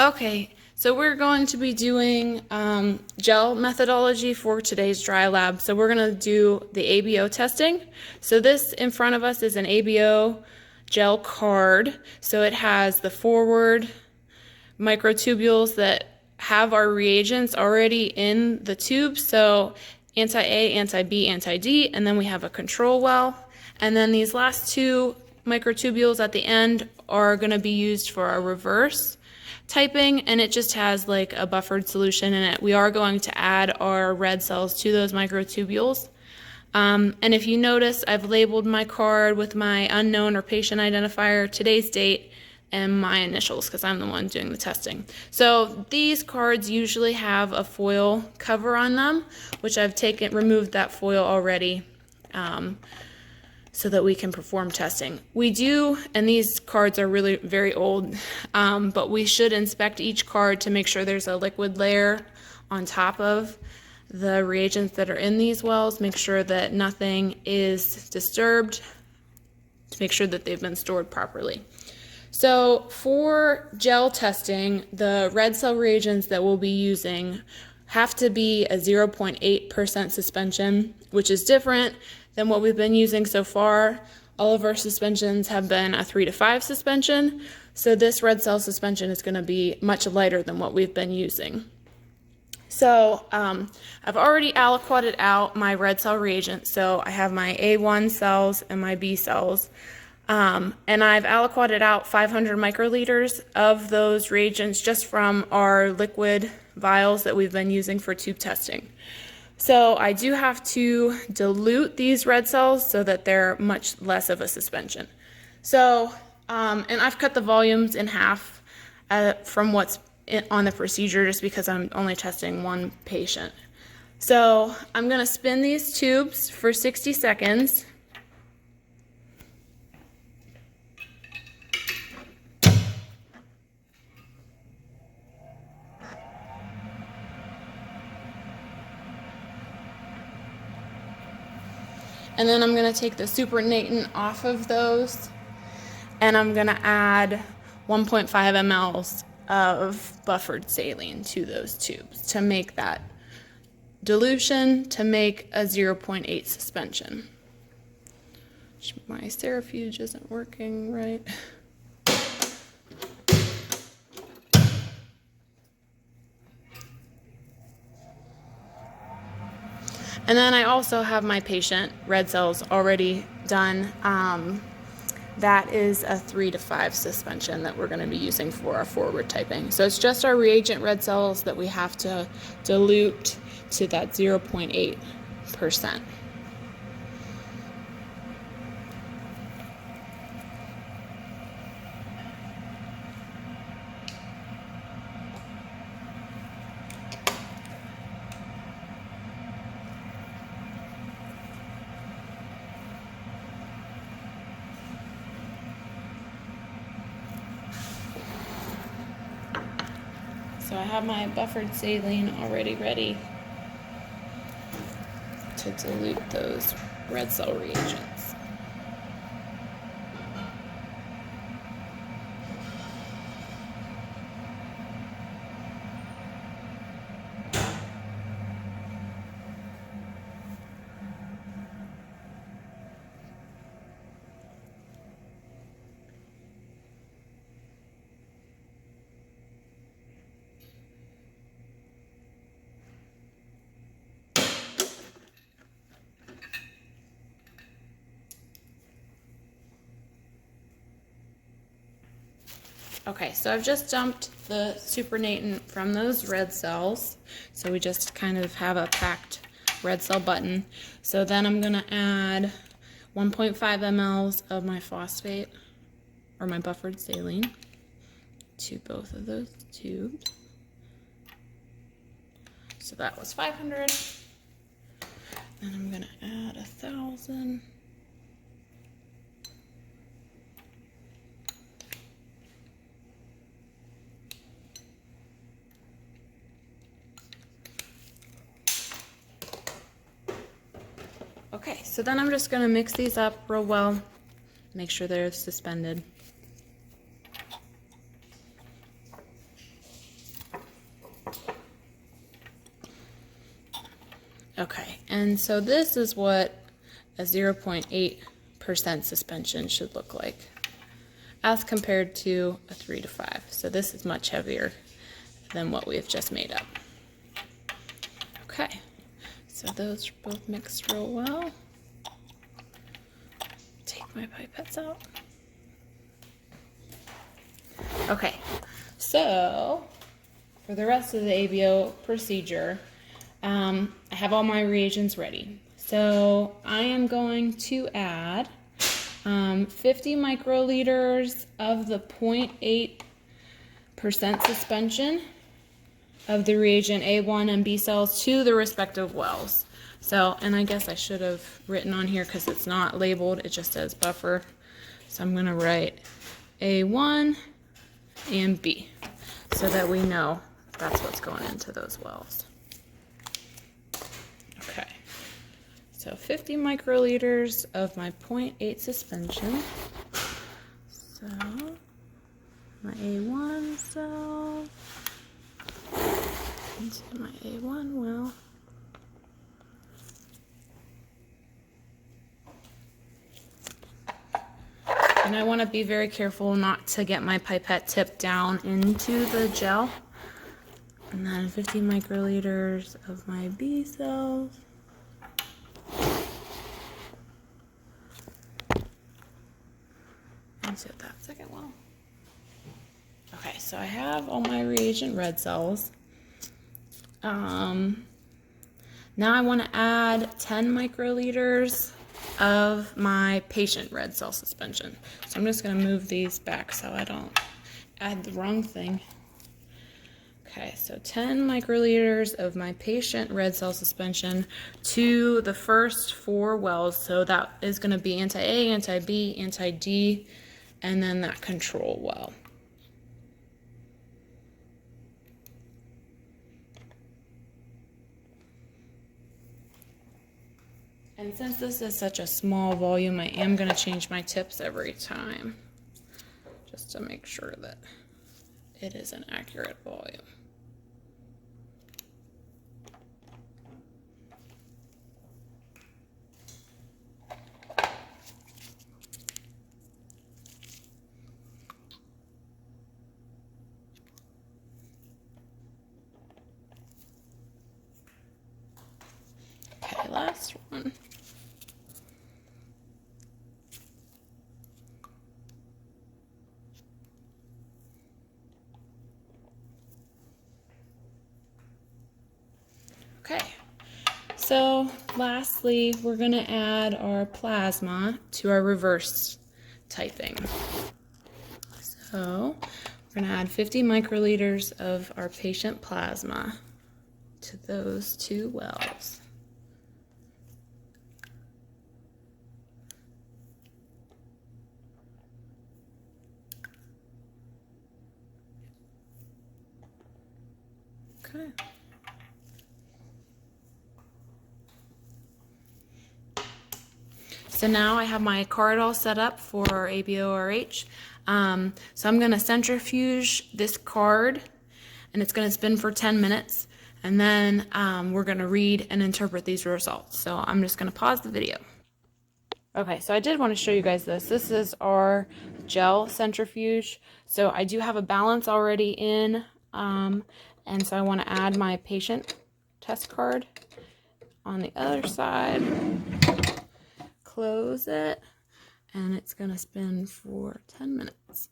Okay, so we're going to be doing gel methodology for today's dry lab. So we're going to do the ABO testing. So this in front of us is an ABO gel card. So it has the forward microtubules that have our reagents already in the tube. So anti-A, anti-B, anti-D, and then we have a control well. And then these last two microtubules at the end are going to be used for our reverse typing, and it just has like a buffered solution in it. We are going to add our red cells to those microtubules. And if you notice, I've labeled my card with my unknown or patient identifier, today's date, and my initials because I'm the one doing the testing. So these cards usually have a foil cover on them, which I've removed that foil already so that we can perform testing. We do, and these cards are really very old, but we should inspect each card to make sure there's a liquid layer on top of the reagents that are in these wells, make sure that nothing is disturbed, to make sure that they've been stored properly. So for gel testing, the red cell reagents that we'll be using have to be a 0.8% suspension, which is different than what we've been using so far. All of our suspensions have been a 3 to 5 suspension, so this red cell suspension is going to be much lighter than what we've been using. So I've already aliquoted out my red cell reagents, so I have my A1 cells and my B cells. And I've aliquoted out 500 microliters of those reagents just from our liquid vials that we've been using for tube testing. So I do have to dilute these red cells so that they're much less of a suspension. So, and I've cut the volumes in half from what's on the procedure just because I'm only testing one patient. So I'm going to spin these tubes for 60 seconds. And then I'm going to take the supernatant off of those, and I'm going to add 1.5 mLs of buffered saline to those tubes to make that dilution, to make a 0.8 suspension. My centrifuge isn't working right. And then I also have my patient red cells already done. That is a 3 to 5 suspension that we're going to be using for our forward typing. So it's just our reagent red cells that we have to dilute to that 0.8%. So I have my buffered saline already ready to dilute those red cell reagents. Okay, so I've just dumped the supernatant from those red cells. So we just kind of have a packed red cell button. So then I'm going to add 1.5 mLs of my phosphate, or my buffered saline, to both of those tubes. So that was 500. Then I'm going to add 1,000. Okay, so then I'm just going to mix these up real well, make sure they're suspended. and so this is what a 0.8% suspension should look like as compared to a 3 to 5. So this is much heavier than what we've just made up. Okay, so those are both mixed real well. Take my pipettes out. Okay, so for the rest of the ABO procedure, I have all my reagents ready. So I am going to add 50 microliters of the 0.8% suspension of the reagent A1 and B cells to the respective wells. So, and I guess I should have written on here because it's not labeled, it just says buffer. So I'm going to write A1 and B so that we know that's what's going into those wells. Okay, so 50 microliters of my 0.8 suspension. So my A1 cell into my A1 well. And I want to be very careful not to get my pipette tip down into the gel. And then 50 microliters of my B cells. Into that second well. Okay, so I have all my reagent red cells. Now I want to add 10 microliters of my patient red cell suspension. So I'm just going to move these back so I don't add the wrong thing. Okay, so 10 microliters of my patient red cell suspension to the first 4 wells. So that is going to be anti-A, anti-B, anti-D, and then that control well. And since this is such a small volume, I am going to change my tips every time, just to make sure that it is an accurate volume. Okay, last one. Okay, so lastly, we're going to add our plasma to our reverse typing. So we're going to add 50 microliters of our patient plasma to those 2 wells. Okay. So now I have my card all set up for ABORH. So I'm going to centrifuge this card, and it's going to spin for 10 minutes, and then we're going to read and interpret these results. So I'm just going to pause the video. Okay, so I did want to show you guys this. This is our gel centrifuge. So I do have a balance already in, and so I want to add my patient test card on the other side. Close it, and it's going to spin for 10 minutes.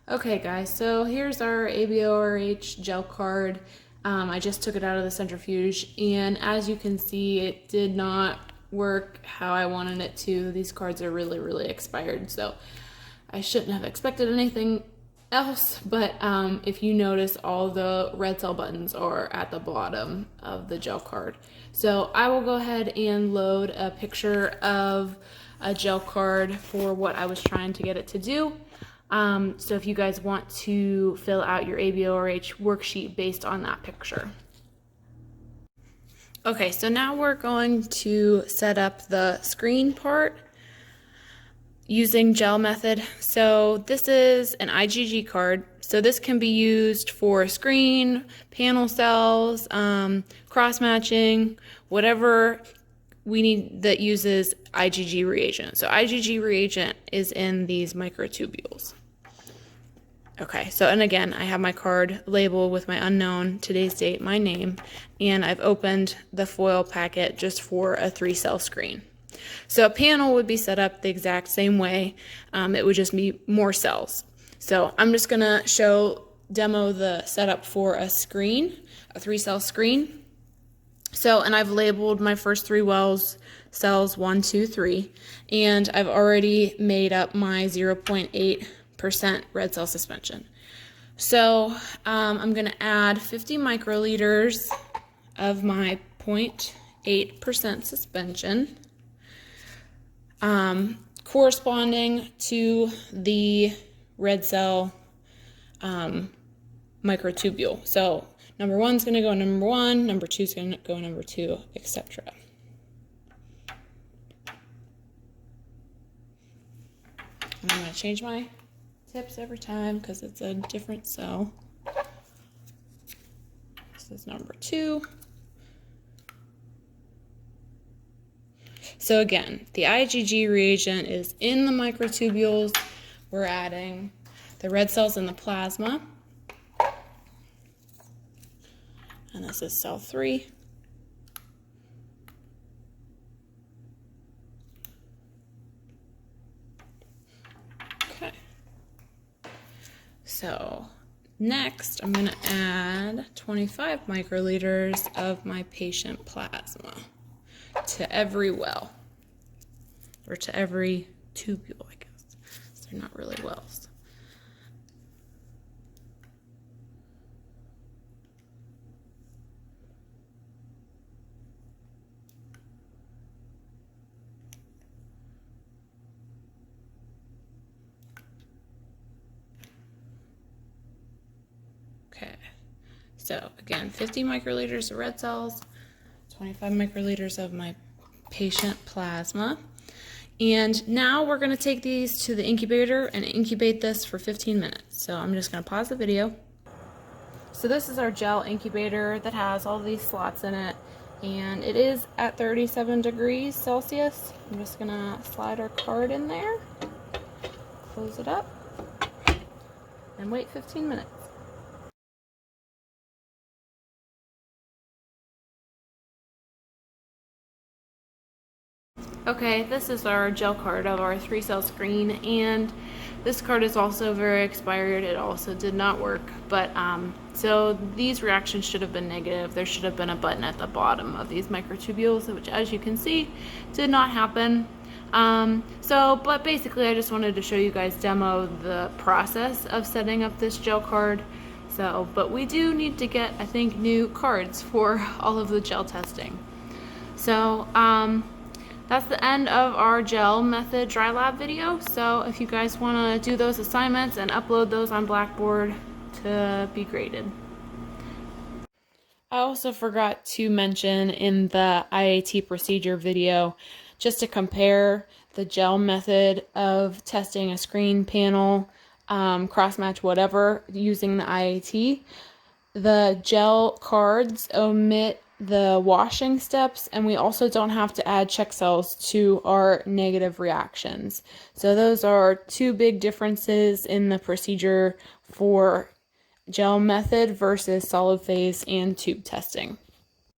Okay guys, so here's our ABORH gel card. I just took it out of the centrifuge, and as you can see, it did not work how I wanted it to. These cards are really expired, so I shouldn't have expected anything else, but if you notice, all the red cell buttons are at the bottom of the gel card. So I will go ahead and load a picture of a gel card for what I was trying to get it to do. So if you guys want to fill out your ABORH worksheet based on that picture. Okay, so now we're going to set up the screen part. using gel method. So this is an IgG card. So this can be used for screen, panel cells, cross-matching, whatever we need that uses IgG reagent. So IgG reagent is in these microtubules. Okay, so and again, I have my card labeled with my unknown, today's date, my name, and I've opened the foil packet just for a 3-cell screen. So a panel would be set up the exact same way. It would just be more cells. So I'm just gonna demo the setup for a screen, a 3-cell screen. So, and I've labeled my first 3 cells 1, 2, 3, and I've already made up my 0.8% red cell suspension. So I'm going to add 50 microliters of my 0.8% suspension, corresponding to the red cell microtubule. So number 1 is going to go number 1, number 2 is going to go number 2, etc. And I'm going to change my tips every time because it's a different cell. This is number 2. So again, the IgG reagent is in the microtubules. We're adding the red cells in the plasma. And this is cell 3. Okay. So next, I'm going to add 25 microliters of my patient plasma to every well, or to every tubule, I guess. They're not really wells. Okay, so again, 50 microliters of red cells, 25 microliters of my patient plasma. And now we're going to take these to the incubator and incubate this for 15 minutes. So I'm just going to pause the video. So this is our gel incubator that has all these slots in it, and it is at 37 degrees Celsius. I'm just going to slide our card in there, close it up, and wait 15 minutes. Okay, this is our gel card of our 3-cell screen, and this card is also very expired. It also did not work, but so these reactions should have been negative. There should have been a button at the bottom of these microtubules, which, as you can see, did not happen. But basically I just wanted to show you guys demo the process of setting up this gel card. So, but we do need to get, I think, new cards for all of the gel testing. So, that's the end of our gel method dry lab video. So if you guys want to do those assignments and upload those on Blackboard to be graded. I also forgot to mention in the IAT procedure video, just to compare the gel method of testing a screen, panel, cross-match, whatever, using the IAT. The gel cards omit the washing steps, and we also don't have to add check cells to our negative reactions. So those are 2 big differences in the procedure for gel method versus solid phase and tube testing.